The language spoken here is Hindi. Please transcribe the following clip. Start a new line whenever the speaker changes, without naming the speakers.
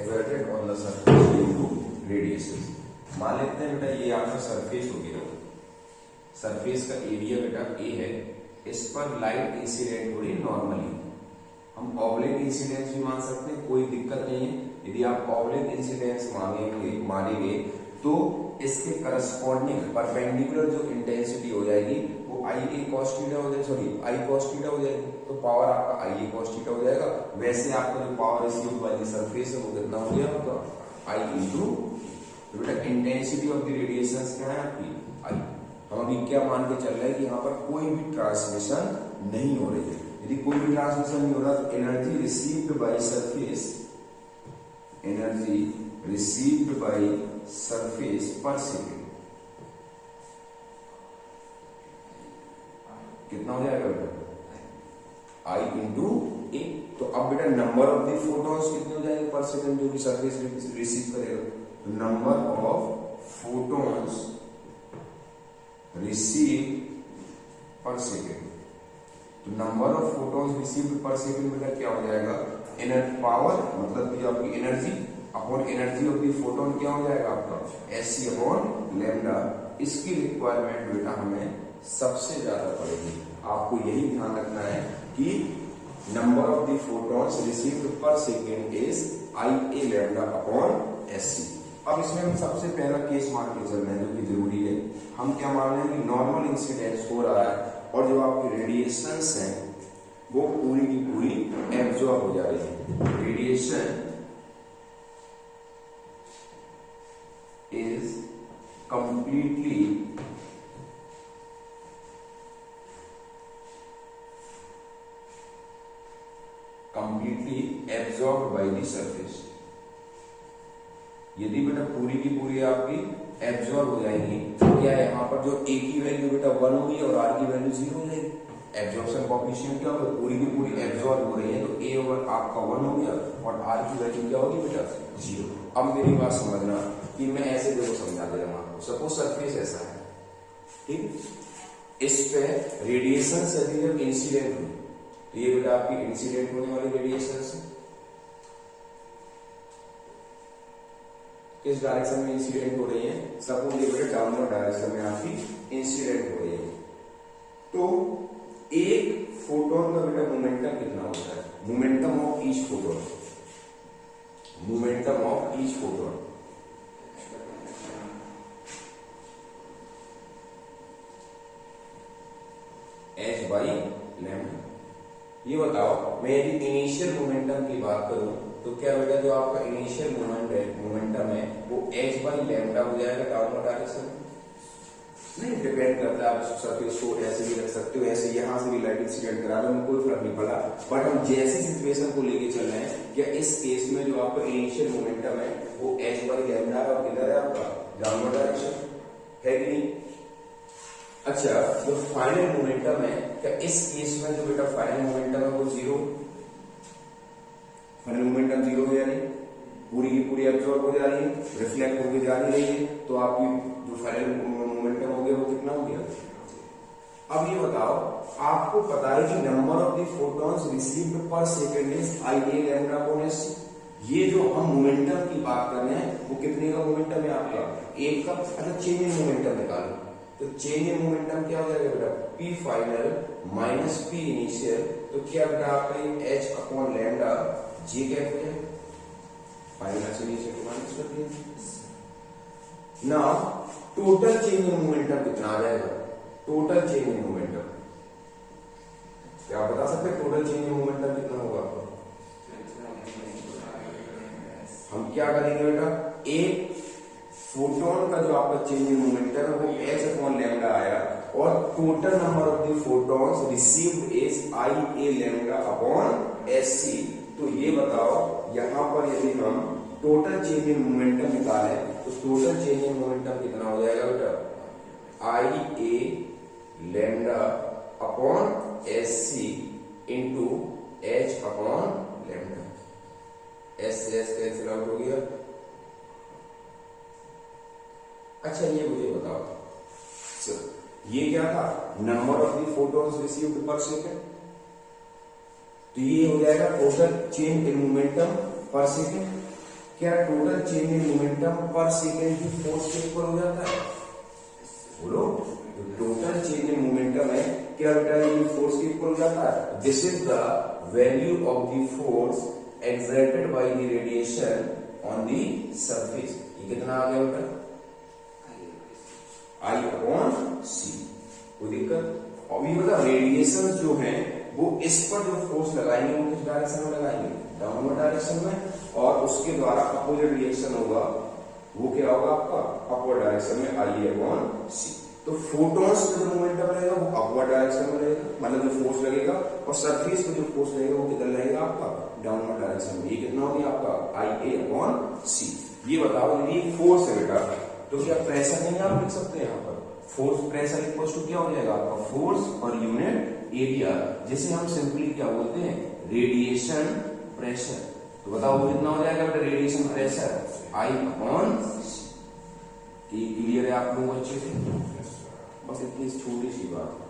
Diffracted on the surface due to radiation. मान लेते हैं बेटा ये आपका सरफेस हो गया, सरफेस का एरिया बेटा ए है, इस पर लाइट इंसिडेंट हो रही है नॉर्मली, हम ऑब्लिक इंसिडेंस भी मान सकते हैं, कोई दिक्कत नहीं है। यदि आप ऑब्लिक इंसिडेंस मानेंगे तो इसके करस्पॉन्डिंग परपेंडिकुलर जो इंटेंसिटी हो जाएगी वो आई ए कॉस थीटा हो जाएगी, सॉरी आई कॉस थीटा हो जाएगी, तो पावर आपका आई ए कॉस थीटा हो जाएगा। वैसे आपका जो पावर रिसीव वाली सरफेस है वो कितना हो गया आपका आई इंटू, तो बेटा इंटेंसिटी ऑफ द रेडिएशन क्या है आपकी आई। हम अभी क्या मान के चल रहे हैं कि यहाँ पर कोई भी ट्रांसमिशन नहीं हो रही है। यदि कोई भी ट्रांसमिशन नहीं हो रहा तो energy received by surface, energy received by surface पर सेकेंड कितना हो जाएगा बेटा आई इंटू ए। तो अब बेटा नंबर ऑफ द फोटॉन्स कितने हो जाएंगे पर सेकेंड जो भी सरफेस रिसीव करेगा, तो नंबर ऑफ फोटॉन्स रिसीव पर सेकेंड, तो number of photons received per second बेटा क्या हो जाएगा एनर्जी पावर, मतलब कि आपकी energy upon energy of the photon क्या हो जाएगा आपका एस सी अपॉन लैम्डा। इसकी रिक्वायरमेंट बेटा हमें सबसे ज्यादा पड़ेगी। आपको यही ध्यान रखना है कि number of the photons received per second is I A lambda upon S C. अब इसमें हम सबसे पहला केस मान के चल रहे हैं जो कि जरूरी है। हम क्या मान रहे हैं कि नॉर्मल इंसिडेंस हो रहा है और जो आपकी रेडिएशंस हैं वो पूरी की पूरी एब्जॉर्ब हो जा रही है। Radiation is completely absorb by the surface. यदि बेटा पूरी की पूरी आपकी एब्जॉर्ब हो जाएंगी तो क्या है यहाँ पर जो ए की वैल्यू बेटा 1 होगी और आर की वैल्यू 0 हो जाएगी। एब्जॉर्प्शन कोएफिशिएंट क्या होगा, पूरी की पूरी एब्जॉर्ब हो रही है तो ए ओवर आपका 1 हो गया और आर की वैल्यू क्या होगी बेटा 0। अब मेरी बात समझना कि मैं ऐसे देखो समझा दे रहा हूं आपको। सपोज सरफेस ऐसा है, ठीक, इस पे रेडिएशन से यदि जब इंसिडेंट हुई तो ये बेटा आपकी इंसिडेंट होने वाली रेडिएशन से किस डायरेक्शन में इंसिडेंट हो रही है, सपोज ये बेटा डाउनवर्ड डायरेक्शन में आपकी इंसिडेंट हो रही है। तो एक फोटोन का बेटा मोमेंटम कितना होता है, momentum of each photon, momentum of each photon h by lambda. ये बताओ मैं यदि इनिशियल मोमेंटम की बात करूं तो क्या बेटा जो आपका इनिशियल मोमेंटम है वो h बाई लैम्डा हो जाएगा डाउनवर्ड डायरेक्शन में। नहीं डिपेंड करता है, आप सरफेस को ऐसे भी रख सकते हो, ऐसे यहां से भी लाइट इंसिडेंट करा दो, कोई फर्क नहीं पड़ा। बट हम जैसी सिचुएशन को लेके चल रहे हैं, क्या इस केस में जो आपका इनिशियल मोमेंटम है वो h बाई लैम्डा और किधर है आपका डाउनवर्ड डायरेक्शन है कि नहीं। अच्छा जो फाइनल मोमेंटम है, क्या इस केस में जो बेटा फाइनल मोमेंटम है वो 0, फाइनल मोमेंटम 0 हो या नहीं, पूरी की पूरी एब्जॉर्ब हो जा रही है, रिफ्लेक्ट होकर जा नहीं रही है, तो आपकी जो फाइनल मोमेंटम हो गया वो कितना हो गया। अब ये बताओ आपको पता है कि number of the photons received per second is I A lambda upon S. ये जो हम मोमेंटम की बात कर रहे हैं वो कितने का मोमेंटम है आपका, एक का। अच्छा चेंज इन मोमेंटम निकालो तो चेंज इन मोमेंटम क्या हो जाएगा बेटा P final minus P initial, तो क्या बेटा आपका एच अपॉन लैम्डा जी कैप हो जाएगा, फाइनल से इनिशियल को माइनस कर दिया। Now total change in momentum कितना आ जाएगा, टोटल चेंज इन मोमेंटम क्या आप बता सकते हैं टोटल चेंज इन मोमेंटम कितना होगा। हम क्या करेंगे बेटा, एक फोटोन का जो आपका चेंज इन मोमेंटम है वो h अपॉन लैम्डा आया और total number of the photons received is I A lambda upon S C. तो ये बताओ यहां पर यदि हम टोटल चेंज इन मोमेंटम निकालें तो टोटल चेंज इन मोमेंटम कितना हो जाएगा बेटा I A lambda upon S C into H upon lambda. S cancel out हो गया। अच्छा ये मुझे बताओ ये क्या था, number of the photons received per second, तो ये हो जाएगा total change in momentum per second. क्या total change in momentum per second की फोर्स के इक्वल हो जाता है? बोलो, जो टोटल चेंज इन मोमेंटम है क्या बेटा ये फोर्स के इक्वल हो जाता है? This is the value of the force exerted by the radiation on the surface. ये कितना आ गया बेटा? आई अपॉन सी। कोई दिक्कत? और ये मतलब रेडिएशन जो है वो इस पर जो फोर्स लगाएंगे वो किस डायरेक्शन में लगाएंगे? डाउनवर्ड डायरेक्शन में, और उसके द्वारा अपोजिट रिएक्शन होगा वो क्या होगा आपका? अपवर्ड डायरेक्शन में, आई अपॉन सी। तो फोटॉन्स का जो मोमेंटम रहेगा वो अपवर्ड डायरेक्शन में रहेगा, मतलब जो फोर्स लगेगा, और सरफेस पे जो फोर्स लगेगा वो किधर लगेगा आपका? डाउनवर्ड डायरेक्शन में। ये कितना हो गया आपका? आई ए अपॉन सी। ये बताओ, यदि फोर्स है बेटा तो क्या प्रेशर नहीं आप लिख सकते हैं यहाँ पर? फोर्स प्रेशर इक्वल टू क्या हो जाएगा आपका? फोर्स पर यूनिट एरिया, जिसे हम सिंपली क्या बोलते हैं? Radiation pressure. तो बताओ वो कितना हो जाएगा बेटा? Radiation pressure I upon C. Clear है आप लोगों को अच्छे से? बस इतनी छोटी सी बात।